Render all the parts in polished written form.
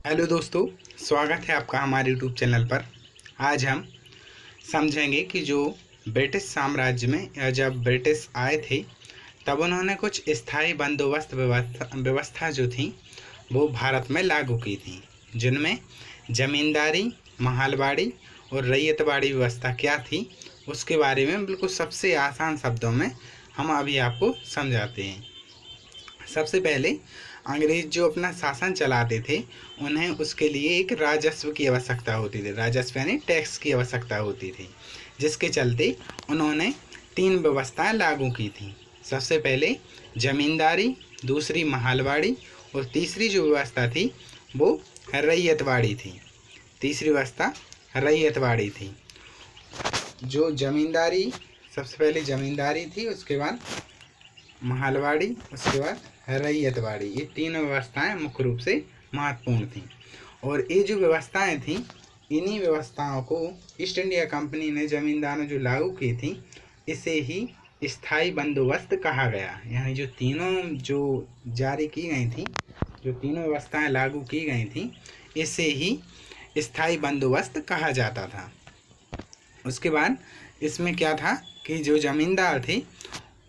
Hello दोस्तों, स्वागत है आपका हमारे यूट्यूब चैनल पर। आज हम समझेंगे कि जो ब्रिटिश साम्राज्य में या जब ब्रिटिश आए थे तब उन्होंने कुछ स्थायी बंदोबस्त व्यवस्था जो थी वो भारत में लागू की थी, जिनमें जमींदारी, महलबाड़ी और रैयतबाड़ी व्यवस्था क्या थी उसके बारे में बिल्कुल सबसे आसान शब्दों में हम अभी आपको समझाते हैं। सबसे पहले अंग्रेज जो अपना शासन चलाते थे उन्हें उसके लिए एक राजस्व की आवश्यकता होती थी। राजस्व यानी टैक्स की आवश्यकता होती थी, जिसके चलते उन्होंने 3 व्यवस्थाएं लागू की थी। सबसे पहले जमींदारी, दूसरी महलबाड़ी और तीसरी जो व्यवस्था थी वो रैयतबाड़ी थी। तीसरी व्यवस्था रैयतबाड़ी थी। जो जमींदारी, सबसे पहले जमींदारी थी, उसके बाद महलबाड़ी, उसके बाद रैयतबाड़ी, ये 3 व्यवस्थाएं मुख्य रूप से महत्वपूर्ण थीं। और ये जो व्यवस्थाएं थीं, इन्हीं व्यवस्थाओं को ईस्ट इंडिया कंपनी ने जमींदारों जो लागू की थी इसे ही स्थायी बंदोबस्त कहा गया। यानी जो तीनों जो जारी की गई थी, जो तीनों व्यवस्थाएं लागू की गई थी, इसे ही स्थायी बंदोबस्त कहा जाता था। उसके बाद इसमें क्या था कि जो जमींदार थे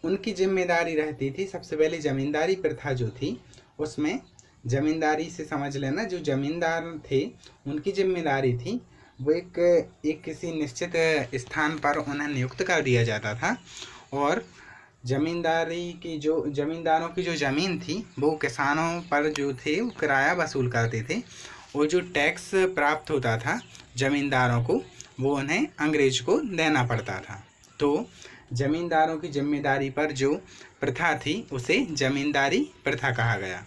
उनकी जिम्मेदारी रहती थी। सबसे पहले जमींदारी प्रथा जो थी उसमें जमींदारी से समझ लेना, जो जमींदार थे उनकी जिम्मेदारी थी वो एक किसी निश्चित स्थान पर उन्हें नियुक्त कर दिया जाता था और जमींदारों की जो ज़मीन थी वो किसानों पर जो थे वो किराया वसूल करते थे और जो टैक्स प्राप्त होता था जमींदारों को वो उन्हें अंग्रेज को देना पड़ता था। तो जमींदारों की जिम्मेदारी पर जो प्रथा थी उसे जमींदारी प्रथा कहा गया।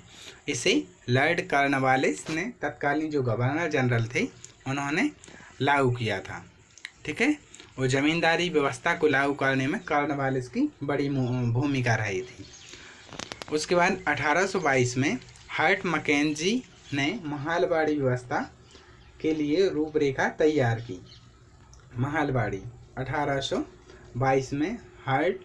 इसे लॉर्ड कॉर्नवालिस ने, तत्कालीन जो गवर्नर जनरल थे, उन्होंने लागू किया था। ठीक है, और जमींदारी व्यवस्था को लागू करने में कॉर्नवालिस की बड़ी भूमिका रही थी। उसके बाद 1822 में हार्ट मैकेंजी ने महलबाड़ी व्यवस्था के लिए रूपरेखा तैयार की। महलबाड़ी 1822 में हार्ट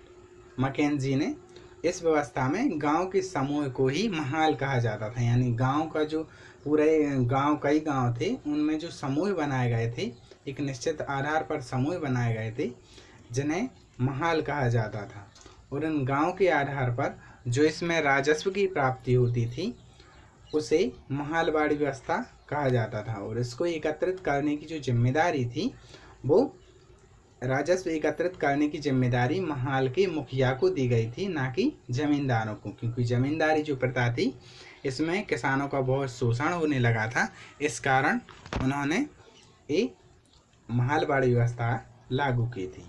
मैकेंजी ने, इस व्यवस्था में गांव के समूह को ही महल कहा जाता था। यानी गांव का जो पूरे गांव, कई गांव थे, उनमें जो समूह बनाए गए थे, एक निश्चित आधार पर समूह बनाए गए थे जिन्हें महल कहा जाता था। और इन गांव के आधार पर जो इसमें राजस्व की प्राप्ति होती थी उसे महलबाड़ी व्यवस्था कहा जाता था। और इसको एकत्रित करने की जो जिम्मेदारी थी वो राजस्व एकत्रित करने की जिम्मेदारी महल के मुखिया को दी गई थी, ना कि जमींदारों को, क्योंकि जमींदारी जो प्रथा थी इसमें किसानों का बहुत शोषण होने लगा था। इस कारण उन्होंने एक महलबाड़ी व्यवस्था लागू की थी।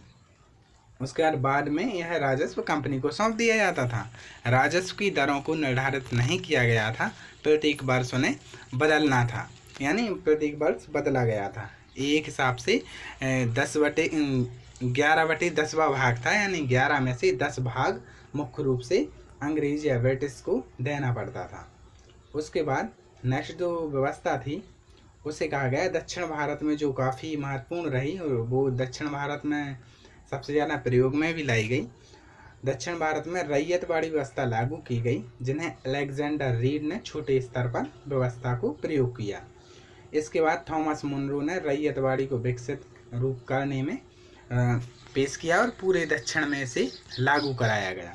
उसके बाद में यह राजस्व कंपनी को सौंप दिया जाता था। राजस्व की दरों को निर्धारित नहीं किया गया था, प्रत्येक वर्ष उन्हें बदलना था। यानी प्रत्येक वर्ष बदला गया था। एक हिसाब से 11/10वां भाग था, यानी 11 में से 10 भाग मुख्य रूप से अंग्रेज या ब्रिटिश को देना पड़ता था। उसके बाद नेक्स्ट जो व्यवस्था थी उसे कहा गया दक्षिण भारत में, जो काफ़ी महत्वपूर्ण रही और वो दक्षिण भारत में सबसे ज़्यादा प्रयोग में भी लाई गई। दक्षिण भारत में रैयतबाड़ी व्यवस्था लागू की गई, जिन्हें अलेक्जेंडर रीड ने छोटे स्तर पर व्यवस्था को प्रयोग किया। इसके बाद थॉमस मुनरो ने रैयतबाड़ी को विकसित रूप करने में पेश किया और पूरे दक्षिण में इसे लागू कराया गया।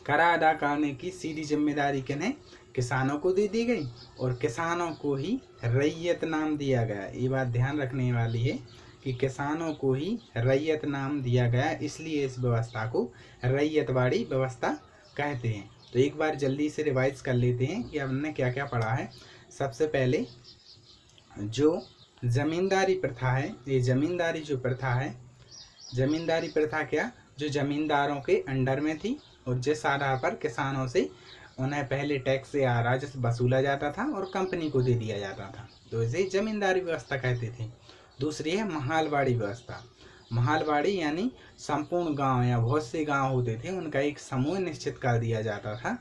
करा अदा करने की सीधी जिम्मेदारी किन्हें, किसानों को दे दी गई और किसानों को ही रैयत नाम दिया गया। ये बात ध्यान रखने वाली है कि किसानों को ही रैयत नाम दिया गया, इसलिए इस व्यवस्था को रैयतबाड़ी व्यवस्था कहते हैं। तो एक बार जल्दी से रिवाइज कर लेते हैं कि हमने क्या क्या पढ़ा है। सबसे पहले जो जमींदारी प्रथा है, ये जमींदारी जो प्रथा है, जमींदारी प्रथा क्या, जो जमींदारों के अंडर में थी और जिस आधार पर किसानों से उन्हें पहले टैक्स या राजस्व वसूला जाता था और कंपनी को दे दिया जाता था, तो इसे जमींदारी व्यवस्था कहते थे। दूसरी है महलबाड़ी व्यवस्था। महलबाड़ी यानी संपूर्ण गांव या बहुत से गांव होते थे, उनका एक समूह निश्चित कर दिया जाता था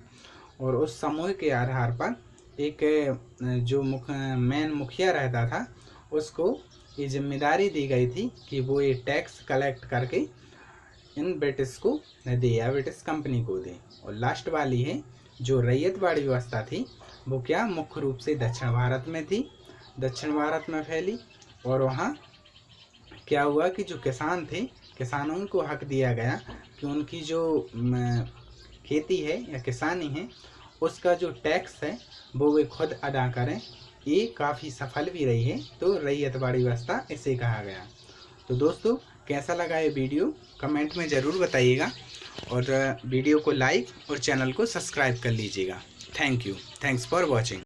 और उस समूह के आधार पर एक जो मेन मुखिया रहता था उसको ये जिम्मेदारी दी गई थी कि वो ये टैक्स कलेक्ट करके इन ब्रिटिश को दे या ब्रिटिश कंपनी को दे। और लास्ट वाली है जो रैयतबाड़ी व्यवस्था थी वो क्या मुख्य रूप से दक्षिण भारत में थी, दक्षिण भारत में फैली। और वहाँ क्या हुआ कि जो किसान थे, किसानों को हक दिया गया कि उनकी जो खेती है या किसानी है उसका जो टैक्स है वो वे खुद अदा करें। ये काफ़ी सफल भी रही है, तो रैयतवाड़ी व्यवस्था इसे कहा गया। तो दोस्तों कैसा लगा ये वीडियो कमेंट में ज़रूर बताइएगा, और वीडियो को लाइक और चैनल को सब्सक्राइब कर लीजिएगा। Thank you, thanks for watching.